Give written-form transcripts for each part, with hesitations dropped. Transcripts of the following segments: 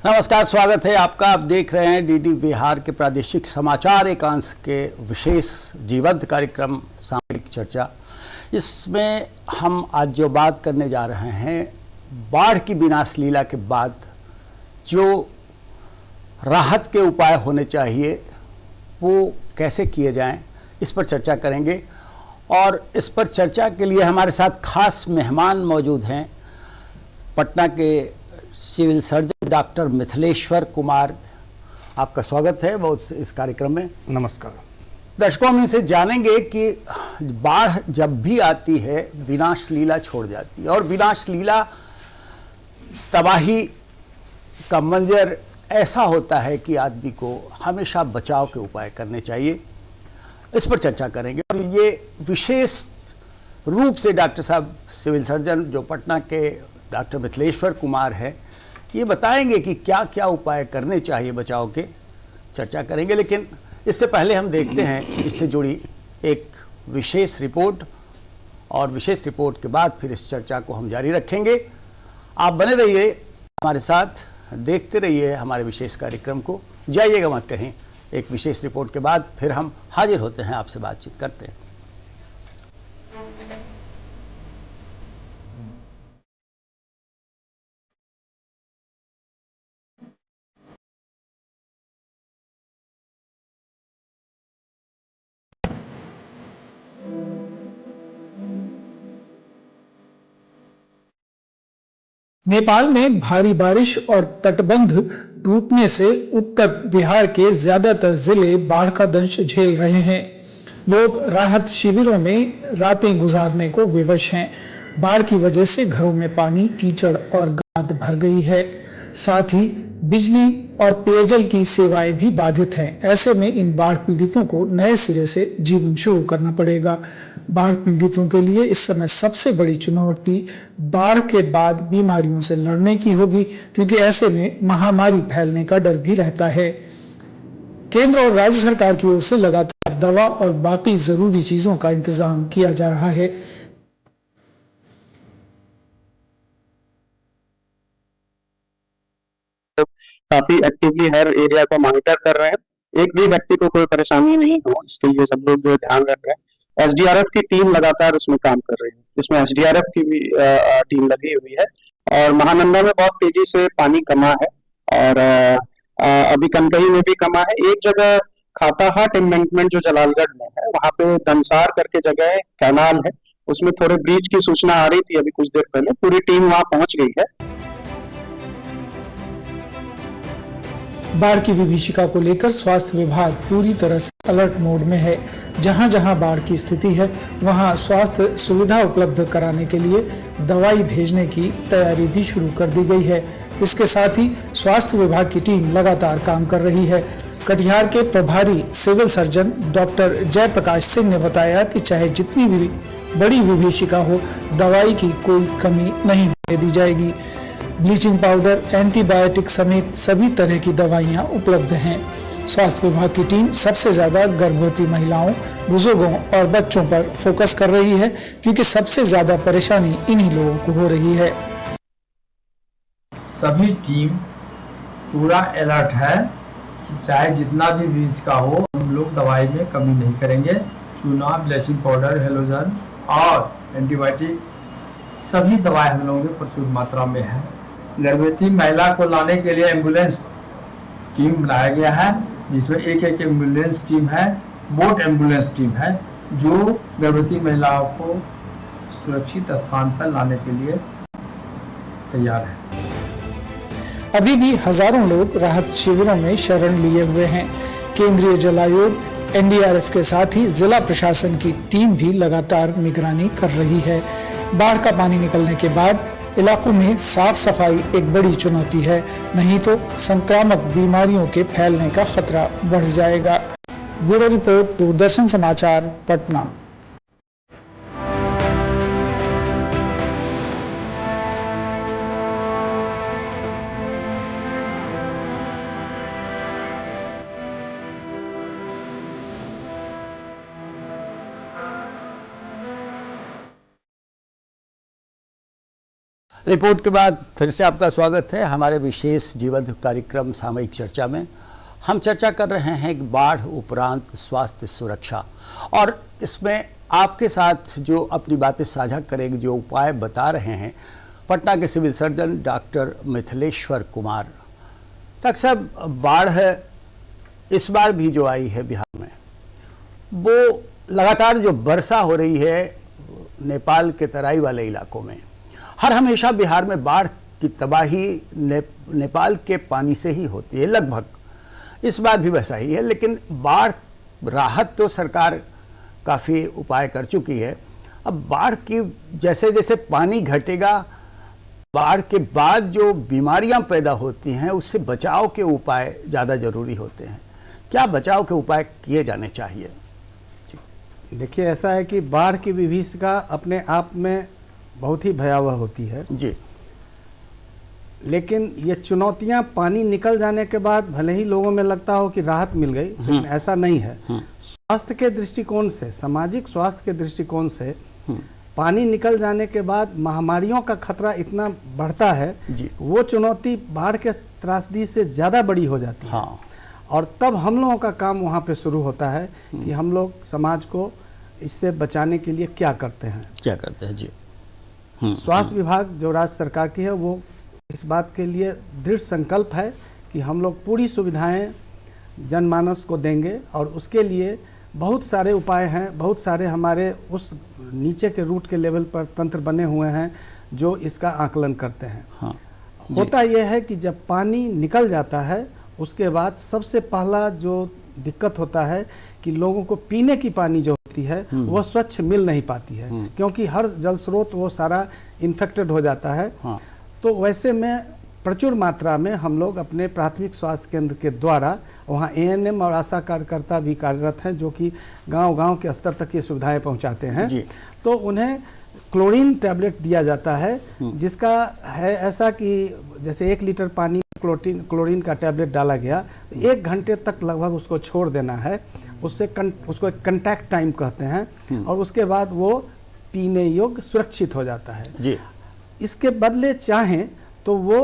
नमस्कार, स्वागत है आपका। आप देख रहे हैं डीडी बिहार के प्रादेशिक समाचार एकांश के विशेष जीवंत कार्यक्रम सामयिक चर्चा। इसमें हम आज जो बात करने जा रहे हैं, बाढ़ की विनाश लीला के बाद जो राहत के उपाय होने चाहिए वो कैसे किए जाएं, इस पर चर्चा करेंगे। और इस पर चर्चा के लिए हमारे साथ खास मेहमान मौजूद हैं। पटना के civil surgeon doctor Mithileshwar Kumar, आपका स्वागत है बहुत इस कार्यक्रम में। नमस्कार। दर्शकों, हम इनसे जानेंगे कि बाढ़ जब भी आती है विनाश लीला छोड़ जाती है, और विनाश लीला तबाही का मंजर ऐसा होता है कि आदमी को हमेशा बचाव के उपाय करने चाहिए। इस पर चर्चा करेंगे और ये विशेष रूप से डॉक्टर साहब सिविल सर्जन जो पटना के डॉक्टर मिथिलेश्वर कुमार है, ये बताएंगे कि क्या क्या उपाय करने चाहिए बचाव के। चर्चा करेंगे, लेकिन इससे पहले हम देखते हैं इससे जुड़ी एक विशेष रिपोर्ट, और विशेष रिपोर्ट के बाद फिर इस चर्चा को हम जारी रखेंगे। आप बने रहिए हमारे साथ, देखते रहिए हमारे विशेष कार्यक्रम को, जाइएगा मत कहीं। एक विशेष रिपोर्ट के बाद फिर हम हाजिर होते हैं, आपसे बातचीत करते हैं। नेपाल में भारी बारिश और तटबंध टूटने से उत्तर बिहार के ज्यादातर जिले बाढ़ का दंश झेल रहे हैं। लोग राहत शिविरों में रातें गुजारने को विवश हैं। बाढ़ की वजह से घरों में पानी, कीचड़ और गाद भर गई है। साथ ही बिजली और पेयजल की सेवाएं भी बाधित हैं। ऐसे में इन बाढ़ पीड़ितों को नए सिरे से जीवन शुरू करना पड़ेगा। बाढ़ पीड़ितों के लिए इस समय सबसे बड़ी चुनौती बाढ़ के बाद बीमारियों से लड़ने की होगी, क्योंकि ऐसे में महामारी फैलने का डर भी रहता है। केंद्र और राज्य सरकार की ओर से लगातार दवा और बाकी जरूरी चीजों का इंतजाम किया जा रहा है। काफी एक्टिवली हर एरिया को मॉनिटर कर रहे हैं। एक भी व्यक्ति को कोई परेशानी नहीं हो, इसके लिए सब लोग जो ध्यान रख रहे हैं। एसडीआरएफ की टीम लगातार उसमें काम कर रही है, जिसमें एसडीआरएफ की भी टीम लगी हुई है। और महानंदा में बहुत तेजी से पानी कमा है, और अभी कनकई में भी कमा है। एक जगह खाताहाट एम्बैंकमेंट जो जलालगढ़ में है, वहां पे दंसार करके जगह है, कैनाल है, उसमें थोड़े ब्रीच की सूचना आ रही थी अभी कुछ देर पहले। पूरी टीम वहां पहुंच गई है। बाढ़ की विभीषिका को लेकर स्वास्थ्य विभाग पूरी तरह से अलर्ट मोड में है। जहां जहां बाढ़ की स्थिति है, वहां स्वास्थ्य सुविधा उपलब्ध कराने के लिए दवाई भेजने की तैयारी भी शुरू कर दी गई है। इसके साथ ही स्वास्थ्य विभाग की टीम लगातार काम कर रही है। कटिहार के प्रभारी civil surgeon doctor Jaiprakash Singh ने बताया कि चाहे जितनी भी बड़ी विभीषिका हो, दवाई की कोई कमी नहीं होने दी जाएगी। ब्लीचिंग पाउडर, एंटीबायोटिक समेत सभी तरह की दवाइयां उपलब्ध हैं। स्वास्थ्य विभाग की टीम सबसे ज्यादा गर्भवती महिलाओं, बुजुर्गों और बच्चों पर फोकस कर रही है, क्योंकि सबसे ज्यादा परेशानी इन्हीं लोगों को हो रही है। सभी टीम पूरा अलर्ट है कि चाहे जितना भी बीज का हो, हम लोग दवाई में कमी नहीं करेंगे। चूना, ब्लीचिंग पाउडर, हेलोजन और एंटीबायोटिक सभी दवाई हम लोगों के प्रचुर मात्रा में है। गर्भवती महिला को लाने के लिए एम्बुलेंस टीम बनाया गया है, जिसमें एक एम्बुलेंस टीम है, बोट एम्बुलेंस टीम है, जो गर्भवती महिलाओं को सुरक्षित स्थान पर लाने के लिए तैयार है। अभी भी हजारों लोग राहत शिविरों में शरण लिए हुए हैं। केंद्रीय जल आयोग, एनडीआरएफ के साथ ही जिला प्रशासन की टीम भी लगातार निगरानी कर रही है। बाढ़ का पानी निकलने के बाद इलाकों में साफ सफाई एक बड़ी चुनौती है, नहीं तो संक्रामक बीमारियों के फैलने का खतरा बढ़ जाएगा। ब्यूरो रिपोर्ट, दूरदर्शन समाचार, पटना। रिपोर्ट के बाद फिर से आपका स्वागत है हमारे विशेष जीवंत कार्यक्रम सामयिक चर्चा में। हम चर्चा कर रहे हैं बाढ़ उपरांत स्वास्थ्य सुरक्षा, और इसमें आपके साथ जो अपनी बातें साझा करेंगे, जो उपाय बता रहे हैं, पटना के civil surgeon doctor Mithileshwar Kumar. Doctor साहब, बाढ़ इस बार भी जो आई है बिहार में, वो लगातार जो वर्षा हो रही है नेपाल के तराई वाले इलाकों में, हर हमेशा बिहार में बाढ़ की तबाही नेपाल के पानी से ही होती है लगभग। इस बार भी वैसा ही है, लेकिन बाढ़ राहत तो सरकार काफ़ी उपाय कर चुकी है। अब बाढ़ की जैसे जैसे पानी घटेगा, बाढ़ के बाद जो बीमारियां पैदा होती हैं उससे बचाव के उपाय ज़्यादा ज़रूरी होते हैं। क्या बचाव के उपाय किए जाने चाहिए? देखिए, ऐसा है कि बाढ़ की विभीषिका अपने आप में बहुत ही भयावह होती है जी, लेकिन ये चुनौतियां पानी निकल जाने के बाद भले ही लोगों में लगता हो कि राहत मिल गई, लेकिन ऐसा नहीं है। स्वास्थ्य के दृष्टिकोण से, सामाजिक स्वास्थ्य के दृष्टिकोण से पानी निकल जाने के बाद महामारियों का खतरा इतना बढ़ता है, वो चुनौती बाढ़ के त्रासदी से ज़्यादा बड़ी हो जाती है। हाँ। और तब हम लोगों का काम वहाँ पे शुरू होता है कि हम लोग समाज को इससे बचाने के लिए क्या करते हैं। जी। स्वास्थ्य विभाग जो राज्य सरकार की है, वो इस बात के लिए दृढ़ संकल्प है कि हम लोग पूरी सुविधाएं जनमानस को देंगे, और उसके लिए बहुत सारे उपाय हैं, बहुत सारे हमारे उस नीचे के रूट के लेवल पर तंत्र बने हुए हैं जो इसका आकलन करते हैं। हाँ। होता यह है कि जब पानी निकल जाता है, उसके बाद सबसे पहला जो दिक्कत होता है कि लोगों को पीने की पानी जो होती है वह स्वच्छ मिल नहीं पाती है, क्योंकि हर जल स्रोत वो सारा इन्फेक्टेड हो जाता है। हाँ। तो वैसे में प्रचुर मात्रा में हम लोग अपने प्राथमिक स्वास्थ्य केंद्र के द्वारा, वहाँ एएनएम और आशा कार्यकर्ता भी कार्यरत हैं जो कि गांव-गांव के स्तर तक ये सुविधाएं पहुंचाते हैं। तो उन्हें क्लोरीन टैबलेट दिया जाता है, जिसका है ऐसा कि जैसे 1 लीटर पानी में क्लोरीन का टैबलेट डाला गया, तो 1 घंटे तक लगभग उसको छोड़ देना है। उससे उसको एक कंटैक्ट टाइम कहते हैं, और उसके बाद वो पीने योग्य सुरक्षित हो जाता है जी। इसके बदले चाहें तो वो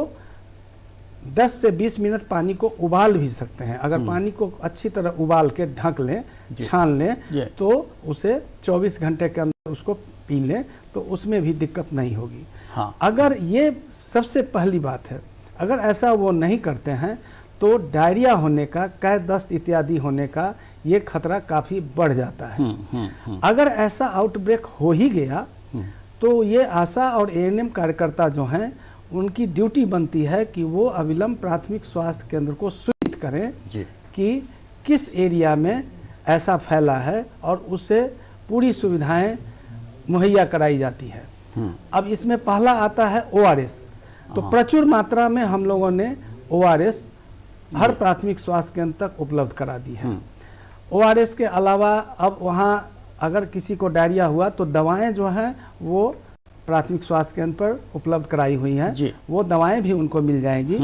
10 से 20 मिनट पानी को उबाल भी सकते हैं। अगर पानी को अच्छी तरह उबाल के ढक लें, छान लें, तो उसे 24 घंटे के अंदर उसको पी लें, तो उसमें भी दिक्कत नहीं होगी। हाँ। अगर ये सबसे पहली बात है, अगर ऐसा वो नहीं करते हैं तो डायरिया होने का, कै दस्त इत्यादि होने का ये खतरा काफ़ी बढ़ जाता है। अगर ऐसा आउटब्रेक हो ही गया तो ये आशा और एएनएम कार्यकर्ता जो हैं, उनकी ड्यूटी बनती है कि वो अविलंब प्राथमिक स्वास्थ्य केंद्र को सूचित करें कि किस एरिया में ऐसा फैला है, और उससे पूरी सुविधाएं मुहैया कराई जाती है। अब इसमें पहला आता है ओआरएस। तो प्रचुर मात्रा में हम लोगों ने ओआरएस हर प्राथमिक स्वास्थ्य केंद्र तक उपलब्ध करा दी है। ओआरएस के अलावा अब वहाँ अगर किसी को डायरिया हुआ तो दवाएं जो हैं वो प्राथमिक स्वास्थ्य केंद्र पर उपलब्ध कराई हुई हैं, वो दवाएं भी उनको मिल जाएंगी।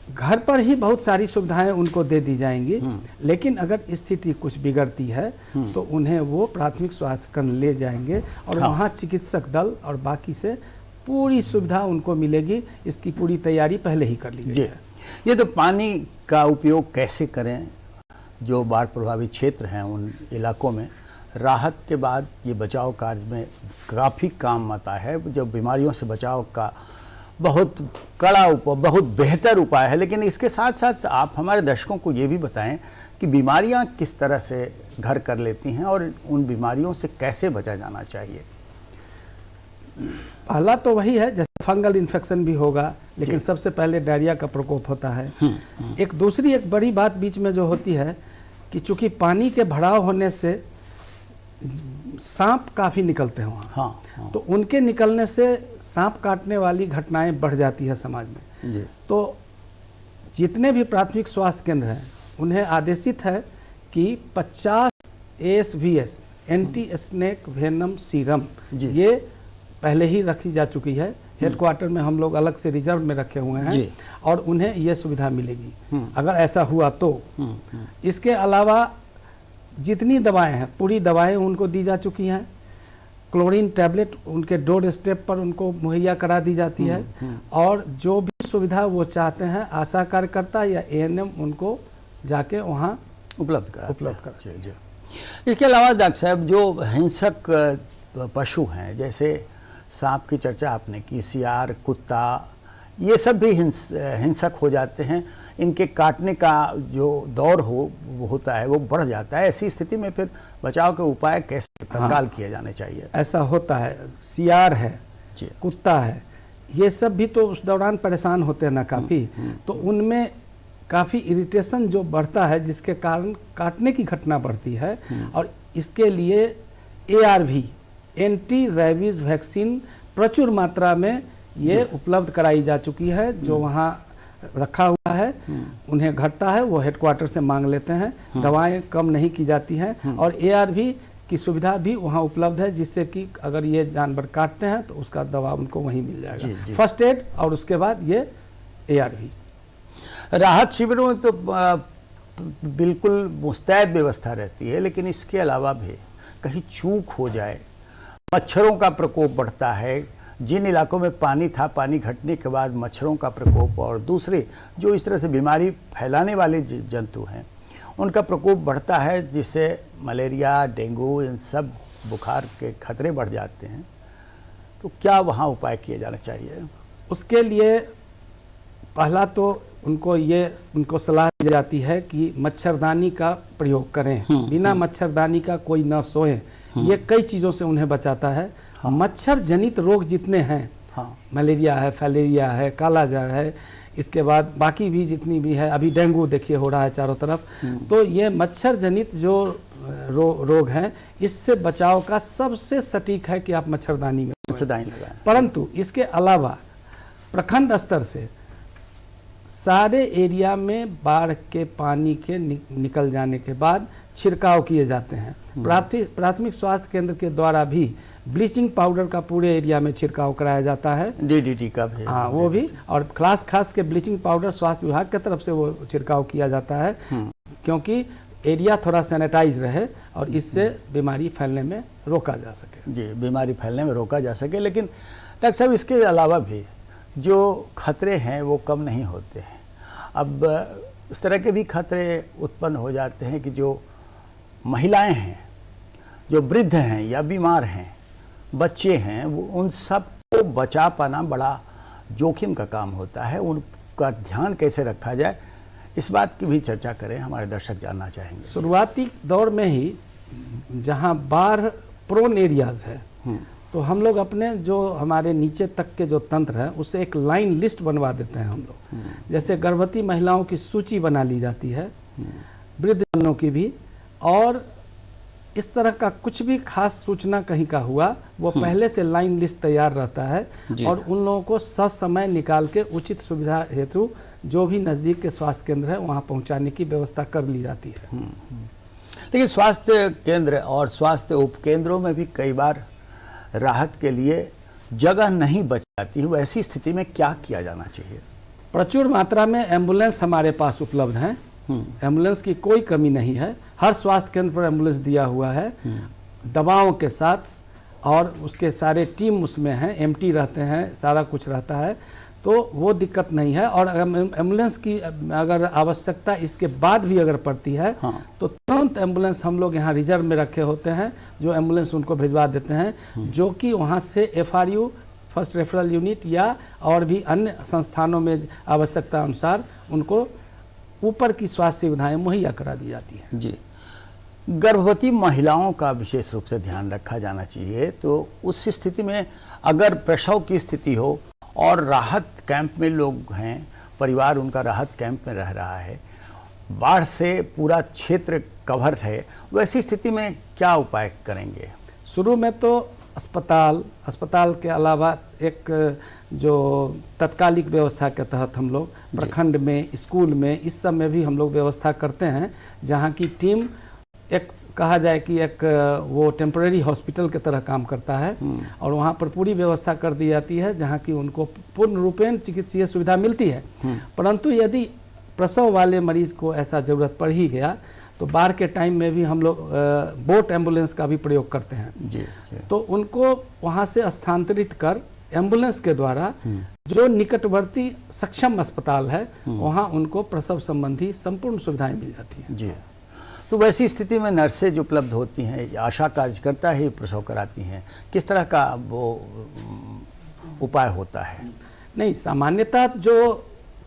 घर पर ही बहुत सारी सुविधाएं उनको दे दी जाएंगी। लेकिन अगर स्थिति कुछ बिगड़ती है तो उन्हें वो प्राथमिक स्वास्थ्य केंद्र ले जाएंगे, और वहाँ चिकित्सक दल और बाकी से पूरी सुविधा उनको मिलेगी। इसकी पूरी तैयारी पहले ही कर ली गई है। ये तो पानी का उपयोग कैसे करें, जो बाढ़ प्रभावित क्षेत्र हैं उन इलाकों में राहत के बाद ये बचाव कार्य में काफ़ी काम आता है। जो बीमारियों से बचाव का बहुत कड़ा बहुत बेहतर उपाय है। लेकिन इसके साथ साथ आप हमारे दर्शकों को ये भी बताएं कि बीमारियां किस तरह से घर कर लेती हैं और उन बीमारियों से कैसे बचा जाना चाहिए। पहला तो वही है, जैसे फंगल इन्फेक्शन भी होगा, लेकिन सबसे पहले डायरिया का प्रकोप होता है। एक दूसरी एक बड़ी बात बीच में जो होती है कि चूंकि पानी के भराव होने से सांप काफ़ी निकलते हैं वहाँ। हाँ। तो उनके निकलने से सांप काटने वाली घटनाएं बढ़ जाती है समाज में। तो जितने भी प्राथमिक स्वास्थ्य केंद्र हैं उन्हें आदेशित है कि 50 ASVS anti snake venom serum ये पहले ही रखी जा चुकी है। हेडक्वार्टर में हम लोग अलग से रिजर्व में रखे हुए हैं, और उन्हें ये सुविधा मिलेगी अगर ऐसा हुआ तो। इसके अलावा जितनी दवाएं हैं पूरी दवाएं उनको दी जा चुकी हैं। क्लोरीन टैबलेट उनके डोर स्टेप पर उनको मुहैया करा दी जाती है, और जो भी सुविधा वो चाहते हैं आशा कार्यकर्ता या एएनएम उनको जाके वहाँ उपलब्ध करा जी। जी। इसके अलावा डॉक्टर साहब जो हिंसक पशु हैं, जैसे सांप की चर्चा आपने की, सियार, कुत्ता, ये सब भी हिंसक हो जाते हैं, इनके काटने का जो दौर होता है वो बढ़ जाता है। ऐसी स्थिति में फिर बचाव के उपाय कैसे तत्काल किए जाने चाहिए? ऐसा होता है, सियार है जी। कुत्ता है, ये सब भी तो उस दौरान परेशान होते हैं ना काफ़ी, तो उनमें काफ़ी इरिटेशन जो बढ़ता है जिसके कारण काटने की घटना बढ़ती है, और इसके लिए ARV एंटी रैबीज वैक्सीन प्रचुर मात्रा में ये उपलब्ध कराई जा चुकी है। जो वहाँ रखा हुआ है उन्हें घटता है, वो हेडक्वार्टर से मांग लेते हैं, दवाएं कम नहीं की जाती हैं, और ARV की सुविधा भी वहाँ उपलब्ध है, जिससे कि अगर ये जानवर काटते हैं तो उसका दवा उनको वहीं मिल जाएगा, फर्स्ट एड, और उसके बाद ये ARV। राहत शिविरों में तो बिल्कुल मुस्तैद व्यवस्था रहती है, लेकिन इसके अलावा भी कहीं चूक हो जाए, मच्छरों का प्रकोप बढ़ता है, जिन इलाकों में पानी था, पानी घटने के बाद मच्छरों का प्रकोप और दूसरे जो इस तरह से बीमारी फैलाने वाले जंतु हैं उनका प्रकोप बढ़ता है, जिससे मलेरिया, डेंगू, इन सब बुखार के खतरे बढ़ जाते हैं। तो क्या वहाँ उपाय किए जाने चाहिए? उसके लिए पहला तो उनको सलाह दी जाती है कि मच्छरदानी का प्रयोग करें, बिना मच्छरदानी का कोई न सोए, ये कई चीज़ों से उन्हें बचाता है। मच्छर जनित रोग जितने हैं, मलेरिया है, फाइलेरिया है, कालाजार है, इसके बाद बाकी भी जितनी भी है, अभी डेंगू देखिए हो रहा है चारों तरफ, तो ये मच्छर जनित जो रोग हैं, इससे बचाव का सबसे सटीक है कि आप मच्छरदानी में लगाएं। परंतु इसके अलावा प्रखंड स्तर से सारे एरिया में बाढ़ के पानी के निकल जाने के बाद छिड़काव किए जाते हैं। प्राथमिक स्वास्थ्य केंद्र के द्वारा भी ब्लीचिंग पाउडर का पूरे एरिया में छिड़काव कराया जाता है, DDT का भी, हाँ वो भी, और खास के ब्लीचिंग पाउडर स्वास्थ्य विभाग की तरफ से वो छिड़काव किया जाता है, क्योंकि एरिया थोड़ा सैनिटाइज रहे और इससे बीमारी फैलने में रोका जा सके। जी, बीमारी फैलने में रोका जा सके। लेकिन डॉक्टर साहब, इसके अलावा भी जो खतरे हैं वो कम नहीं होते हैं। अब इस तरह के भी खतरे उत्पन्न हो जाते हैं कि जो महिलाएं हैं, जो वृद्ध हैं या बीमार हैं, बच्चे हैं, वो उन सब को बचा पाना बड़ा जोखिम का काम होता है। उनका ध्यान कैसे रखा जाए, इस बात की भी चर्चा करें, हमारे दर्शक जानना चाहेंगे। शुरुआती दौर में ही जहां बाढ़ प्रोन एरियाज है, तो हम लोग अपने जो हमारे नीचे तक के जो तंत्र है उससे एक लाइन लिस्ट बनवा देते हैं हम लोग। जैसे गर्भवती महिलाओं की सूची बना ली जाती है, वृद्धजनों की भी, और इस तरह का कुछ भी खास सूचना कहीं का हुआ वो पहले से लाइन लिस्ट तैयार रहता है, और उन लोगों को ससमय निकाल के उचित सुविधा हेतु जो भी नज़दीक के स्वास्थ्य केंद्र है वहाँ पहुँचाने की व्यवस्था कर ली जाती है। लेकिन स्वास्थ्य केंद्र और स्वास्थ्य उपकेंद्रों में भी कई बार राहत के लिए जगह नहीं बच जाती है, वैसी स्थिति में क्या किया जाना चाहिए? प्रचुर मात्रा में एम्बुलेंस हमारे पास उपलब्ध हैं, एम्बुलेंस की कोई कमी नहीं है, हर स्वास्थ्य केंद्र पर एम्बुलेंस दिया हुआ है दवाओं के साथ, और उसके सारे टीम उसमें हैं, एमटी रहते हैं, सारा कुछ रहता है, तो वो दिक्कत नहीं है। और एम्बुलेंस की अगर आवश्यकता इसके बाद भी अगर पड़ती है तो तुरंत एम्बुलेंस हम लोग यहाँ रिजर्व में रखे होते हैं, जो एम्बुलेंस उनको भिजवा देते हैं, जो कि वहाँ से FRU फर्स्ट रेफरल यूनिट या और भी अन्य संस्थानों में आवश्यकता अनुसार उनको ऊपर की स्वास्थ्य सुविधाएं मुहैया करा दी जाती हैं। जी, गर्भवती महिलाओं का विशेष रूप से ध्यान रखा जाना चाहिए। तो उस स्थिति में अगर प्रसव की स्थिति हो और राहत कैंप में लोग हैं, परिवार उनका राहत कैंप में रह रहा है, बाढ़ से पूरा क्षेत्र कवर है, वैसी स्थिति में क्या उपाय करेंगे? शुरू में तो अस्पताल के अलावा एक जो तत्कालिक व्यवस्था के तहत हम लोग प्रखंड में, स्कूल में, इस सब में भी हम लोग व्यवस्था करते हैं, जहाँ की टीम एक कहा जाए कि एक वो टेम्परेरी हॉस्पिटल की तरह काम करता है, और वहाँ पर पूरी व्यवस्था कर दी जाती है जहाँ की उनको पूर्ण रूपेण चिकित्सीय सुविधा मिलती है। परंतु यदि प्रसव वाले मरीज को ऐसा ज़रूरत पड़ ही गया तो बाढ़ के टाइम में भी हम लोग बोट एम्बुलेंस का भी प्रयोग करते हैं। जी जी। तो उनको वहाँ से स्थानांतरित कर एम्बुलेंस के द्वारा जो निकटवर्ती सक्षम अस्पताल है वहाँ उनको प्रसव संबंधी संपूर्ण सुविधाएं मिल जाती हैं। जी। तो वैसी स्थिति में नर्सेज उपलब्ध होती हैं, आशा कार्यकर्ता ही प्रसव कराती हैं, किस तरह का वो उपाय होता है? नहीं, सामान्यतः जो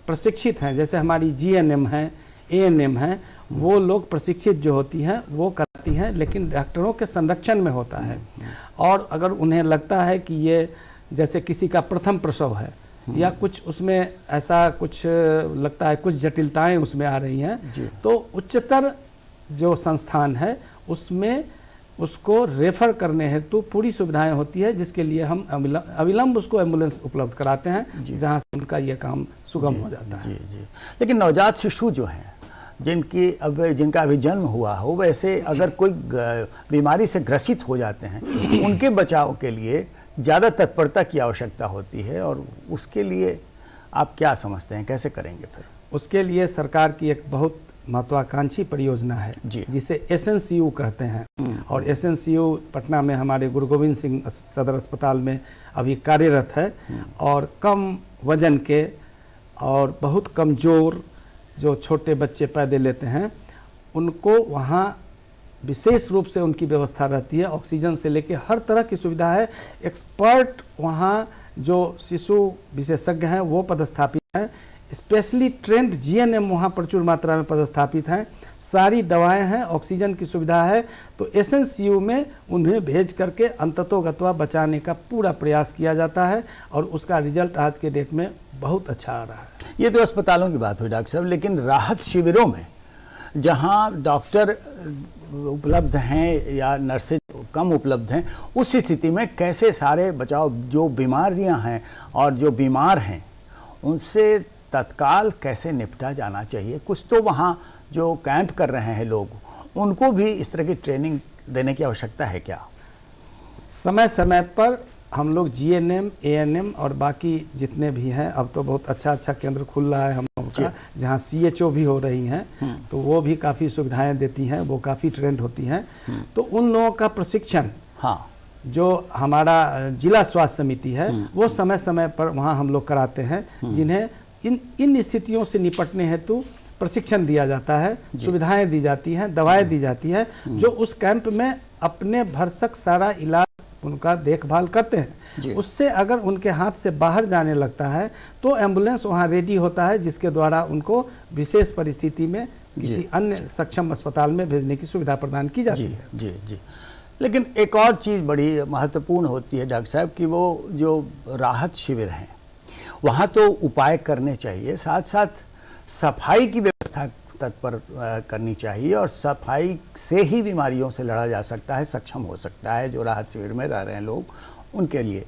प्रशिक्षित हैं, जैसे हमारी जीएनएम है, एएनएम है, वो लोग प्रशिक्षित जो होती हैं वो करती हैं, लेकिन डॉक्टरों के संरक्षण में होता है। और अगर उन्हें लगता है कि ये जैसे किसी का प्रथम प्रसव है या कुछ उसमें ऐसा कुछ लगता है, कुछ जटिलताएं उसमें आ रही हैं, तो उच्चतर जो संस्थान है उसमें उसको रेफर करने हेतु पूरी सुविधाएं होती है, जिसके लिए हम अविलंब उसको एम्बुलेंस उपलब्ध कराते हैं, जहां से उनका ये काम सुगम हो जाता है। जी जी। लेकिन नवजात शिशु जो हैं, जिनका अभी जन्म हुआ हो, वैसे अगर कोई बीमारी से ग्रसित हो जाते हैं, उनके बचाव के लिए ज़्यादा तत्परता की आवश्यकता होती है, और उसके लिए आप क्या समझते हैं, कैसे करेंगे फिर? उसके लिए सरकार की एक बहुत महत्वाकांक्षी परियोजना है जिसे एसएनसीयू कहते हैं, और एसएनसीयू पटना में हमारे गुरु गोविंद सिंह सदर अस्पताल में अभी कार्यरत है। और कम वजन के और बहुत कमज़ोर जो छोटे बच्चे पैदा लेते हैं, उनको वहाँ विशेष रूप से उनकी व्यवस्था रहती है। ऑक्सीजन से लेके हर तरह की सुविधा है। एक्सपर्ट वहाँ जो शिशु विशेषज्ञ हैं वो पदस्थापित हैं। स्पेशली ट्रेंड जीएनएम वहाँ प्रचुर मात्रा में पदस्थापित हैं। सारी दवाएं हैं, ऑक्सीजन की सुविधा है। तो एसएनसीयू में उन्हें भेज करके अंततोगत्वा बचाने का पूरा प्रयास किया जाता है, और उसका रिजल्ट आज के डेट में बहुत अच्छा आ रहा है। ये तो अस्पतालों की बात हुई डॉक्टर साहब, लेकिन राहत शिविरों में जहाँ डॉक्टर उपलब्ध हैं या नर्सेज कम उपलब्ध हैं, उस स्थिति में कैसे सारे बचाव, जो बीमारियां हैं और जो बीमार हैं उनसे तत्काल कैसे निपटा जाना चाहिए? कुछ तो वहाँ जो कैंप कर रहे हैं लोग, उनको भी इस तरह की ट्रेनिंग देने की आवश्यकता है क्या? समय समय पर हम लोग जीएनएम, एएनएम और बाकी जितने भी हैं, अब तो बहुत अच्छा अच्छा केंद्र खुल रहा है हम लोगों का, जहाँ सीएचओ भी हो रही हैं, तो वो भी काफ़ी सुविधाएं देती हैं, वो काफ़ी ट्रेंड होती हैं। तो उन लोगों का प्रशिक्षण, हाँ, जो हमारा जिला स्वास्थ्य समिति है वो समय समय पर वहाँ हम लोग कराते हैं, जिन्हें इन स्थितियों से निपटने हेतु प्रशिक्षण दिया जाता है, सुविधाएं दी जाती हैं, दवाएं दी जाती हैं, जो उस कैंप में अपने भरसक सारा इलाज उनका देखभाल करते हैं। उससे अगर उनके हाथ से बाहर जाने लगता है तो एम्बुलेंस वहाँ रेडी होता है, जिसके द्वारा उनको विशेष परिस्थिति में किसी अन्य सक्षम अस्पताल में भेजने की सुविधा प्रदान की जाती है। जी जी। लेकिन एक और चीज़ बड़ी महत्वपूर्ण होती है डॉक्टर साहब, कि वो जो राहत शिविर हैं वहाँ तो उपाय करने चाहिए, साथ साथ सफाई की व्यवस्था तत्पर करनी चाहिए, और सफाई से ही बीमारियों से लड़ा जा सकता है, सक्षम हो सकता है जो राहत शिविर में रह रहे हैं लोग, उनके लिए।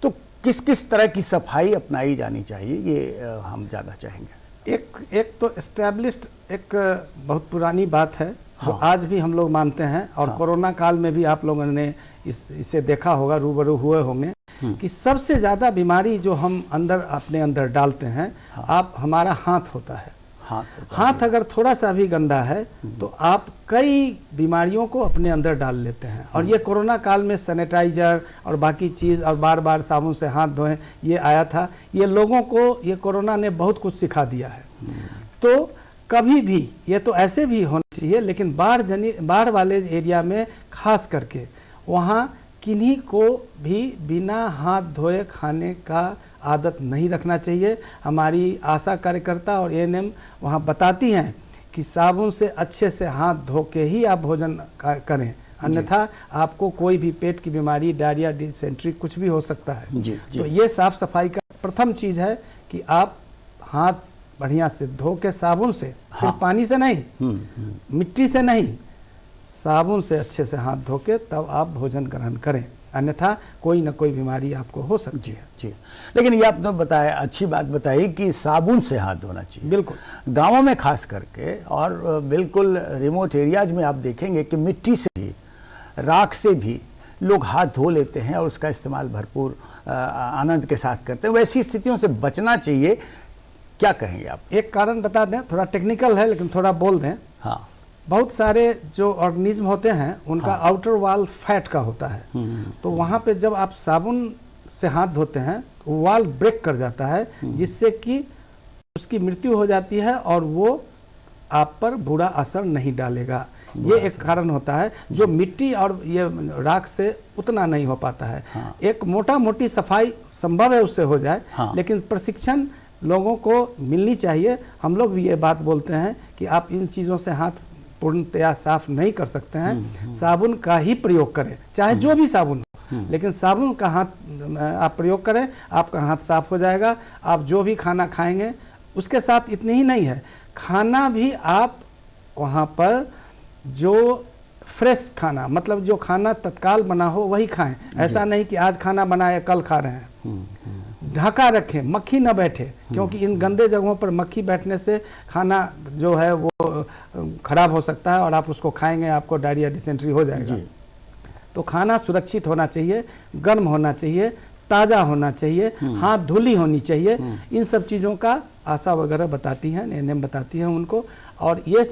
तो किस किस तरह की सफाई अपनाई जानी चाहिए, ये हम जानना चाहेंगे। एक तो एस्टैब्लिश्ड एक बहुत पुरानी बात है, तो आज भी हम लोग मानते हैं, और कोरोना काल में भी आप लोगों ने इसे देखा होगा, रूबरू हुए होंगे, कि सबसे ज़्यादा बीमारी जो हम अपने अंदर डालते हैं, आप हमारा हाथ होता है। हाथ अगर थोड़ा सा भी गंदा है तो आप कई बीमारियों को अपने अंदर डाल लेते हैं। और ये कोरोना काल में सैनिटाइजर और बाकी चीज़ और बार बार साबुन से हाथ धोएं, ये आया था, ये लोगों को ये कोरोना ने बहुत कुछ सिखा दिया है। तो कभी भी, ये तो ऐसे भी होना चाहिए, लेकिन बाढ़ वाले एरिया में खास करके वहाँ किन्हीं को भी बिना हाथ धोए खाने का आदत नहीं रखना चाहिए। हमारी आशा कार्यकर्ता और एएनएम वहाँ बताती हैं कि साबुन से अच्छे से हाथ धो के ही आप भोजन करें, अन्यथा आपको कोई भी पेट की बीमारी, डायरिया, डिसेंट्री कुछ भी हो सकता है। तो ये साफ सफाई का प्रथम चीज़ है कि आप हाथ बढ़िया से धो के, साबुन से, सिर्फ पानी से नहीं, मिट्टी से नहीं, साबुन से अच्छे से हाथ धो के तब आप भोजन ग्रहण करें, अन्यथा कोई ना कोई बीमारी आपको हो सकती है। जी। लेकिन ये आपने बताया, अच्छी बात बताई कि साबुन से हाथ धोना चाहिए। बिल्कुल। गांवों में खास करके और बिल्कुल रिमोट एरियाज में आप देखेंगे कि मिट्टी से भी, राख से भी लोग हाथ धो लेते हैं और उसका इस्तेमाल भरपूर आनंद के साथ करते हैं। वैसी स्थितियों से बचना चाहिए, क्या कहेंगे आप? एक कारण बता दें, थोड़ा टेक्निकल है लेकिन थोड़ा बोल दें। हाँ। बहुत सारे जो ऑर्गेनिज्म होते हैं उनका आउटर वॉल फैट का होता है, तो वहाँ पे जब आप साबुन से हाथ धोते हैं तो वॉल ब्रेक कर जाता है, जिससे कि उसकी मृत्यु हो जाती है और वो आप पर बुरा असर नहीं डालेगा। ये एक कारण होता है जो मिट्टी और ये राख से उतना नहीं हो पाता है। एक मोटा मोटी सफाई संभव है उससे हो जाए, लेकिन प्रशिक्षण लोगों को मिलनी चाहिए। हम लोग भी ये बात बोलते हैं कि आप इन चीज़ों से हाथ पूर्णतया साफ नहीं कर सकते हैं, साबुन का ही प्रयोग करें, चाहे जो भी साबुन हो, लेकिन साबुन का हाथ आप प्रयोग करें, आपका हाथ साफ हो जाएगा। आप जो भी खाना खाएंगे उसके साथ इतनी ही नहीं है, खाना भी आप वहाँ पर जो फ्रेश खाना, मतलब जो खाना तत्काल बना हो वही खाएं। ऐसा नहीं कि आज खाना बनाया कल खा रहे हैं। ढका रखें, मक्खी न बैठे, क्योंकि इन गंदे जगहों पर मक्खी बैठने से खाना जो है वो खराब हो सकता है और आप उसको खाएंगे आपको डायरिया डिसेंट्री हो जाएगा। तो खाना सुरक्षित होना चाहिए, गर्म होना चाहिए, ताज़ा होना चाहिए, हाथ धुली होनी चाहिए। इन सब चीज़ों का आशा वगैरह बताती हैं, एएनएम बताती हैं उनको। और ये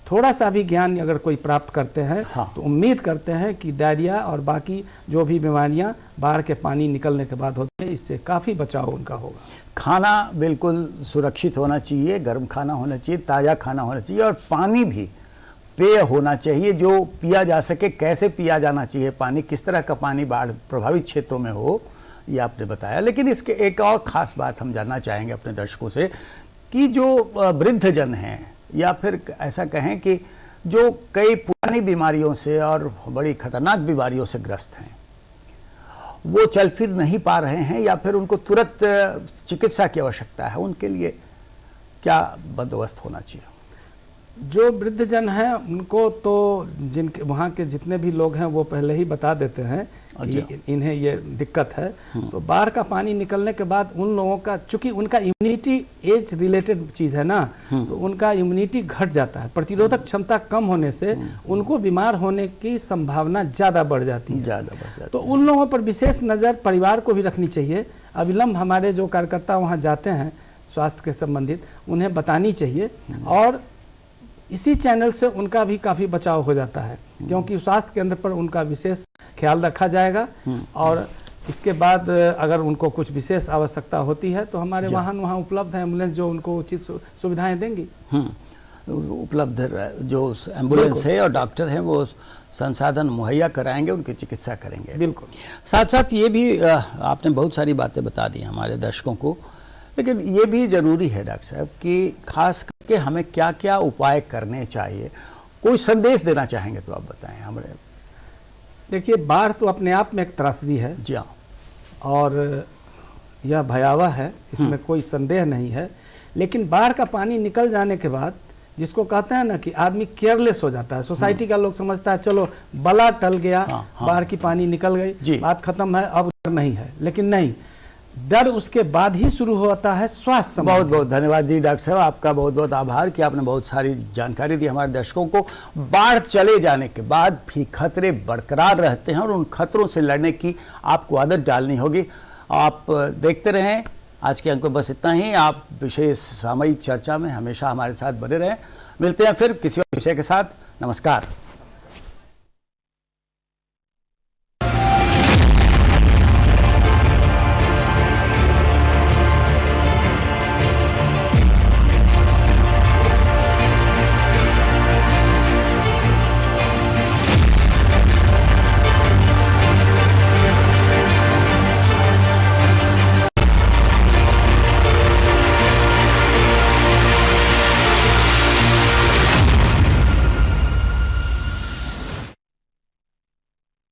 थोड़ा सा भी ज्ञान अगर कोई प्राप्त करते हैं तो उम्मीद करते हैं कि डायरिया और बाकी जो भी बीमारियां बाढ़ के पानी निकलने के बाद होती है, इससे काफ़ी बचाव उनका होगा। खाना बिल्कुल सुरक्षित होना चाहिए, गर्म खाना होना चाहिए, ताज़ा खाना होना चाहिए, और पानी भी पेय होना चाहिए जो पिया जा सके। कैसे पिया जाना चाहिए पानी, किस तरह का पानी बाढ़ प्रभावित क्षेत्रों में हो, ये आपने बताया। लेकिन इसके एक और ख़ास बात हम जानना चाहेंगे अपने दर्शकों से कि जो वृद्धजन हैं या फिर ऐसा कहें कि जो कई पुरानी बीमारियों से और बड़ी खतरनाक बीमारियों से ग्रस्त हैं, वो चल फिर नहीं पा रहे हैं या फिर उनको तुरंत चिकित्सा की आवश्यकता है, उनके लिए क्या बंदोबस्त होना चाहिए? जो वृद्धजन हैं उनको तो जिनके वहाँ के जितने भी लोग हैं वो पहले ही बता देते हैं कि इन्हें ये दिक्कत है। तो बाढ़ का पानी निकलने के बाद उन लोगों का, चूंकि उनका इम्यूनिटी एज रिलेटेड चीज़ है ना, तो उनका इम्यूनिटी घट जाता है, प्रतिरोधक क्षमता कम होने से उनको बीमार होने की संभावना ज़्यादा बढ़ जाती है। तो उन लोगों पर विशेष नज़र परिवार को भी रखनी चाहिए। अविलंब हमारे जो कार्यकर्ता वहाँ जाते हैं स्वास्थ्य के संबंधित, उन्हें बतानी चाहिए, और इसी चैनल से उनका भी काफ़ी बचाव हो जाता है, क्योंकि स्वास्थ्य केंद्र पर उनका विशेष ख्याल रखा जाएगा। और इसके बाद अगर उनको कुछ विशेष आवश्यकता होती है तो हमारे वाहन वहाँ उपलब्ध हैं, एम्बुलेंस जो उनको उचित सुविधाएं देंगी। उपलब्ध जो एम्बुलेंस है और डॉक्टर हैं वो संसाधन मुहैया कराएंगे, उनकी चिकित्सा करेंगे। बिल्कुल। साथ साथ ये भी आपने बहुत सारी बातें बता दी हमारे दर्शकों को, लेकिन ये भी ज़रूरी है डॉक्टर साहब कि खास करके हमें क्या क्या उपाय करने चाहिए। कोई संदेश देना चाहेंगे तो आप बताएं हमारे। देखिए, बाढ़ तो अपने आप में एक त्रासदी है जी हाँ, और यह भयावह है, इसमें कोई संदेह नहीं है। लेकिन बाढ़ का पानी निकल जाने के बाद जिसको कहते हैं ना कि आदमी केयरलेस हो जाता है, सोसाइटी का लोग समझता है चलो बला टल गया, बाढ़ की पानी निकल गई, बात खत्म है, अब डर नहीं है। लेकिन नहीं, डर उसके बाद ही शुरू होता है स्वास्थ्य। बहुत बहुत धन्यवाद जी डॉक्टर साहब, आपका बहुत बहुत आभार कि आपने बहुत सारी जानकारी दी हमारे दर्शकों को। बाढ़ चले जाने के बाद भी खतरे बरकरार रहते हैं और उन खतरों से लड़ने की आपको आदत डालनी होगी। आप देखते रहें आज के अंक में, बस इतना ही। आप विशेष सामयिक चर्चा में हमेशा हमारे साथ बने रहें। मिलते हैं फिर किसी और विषय के साथ। नमस्कार।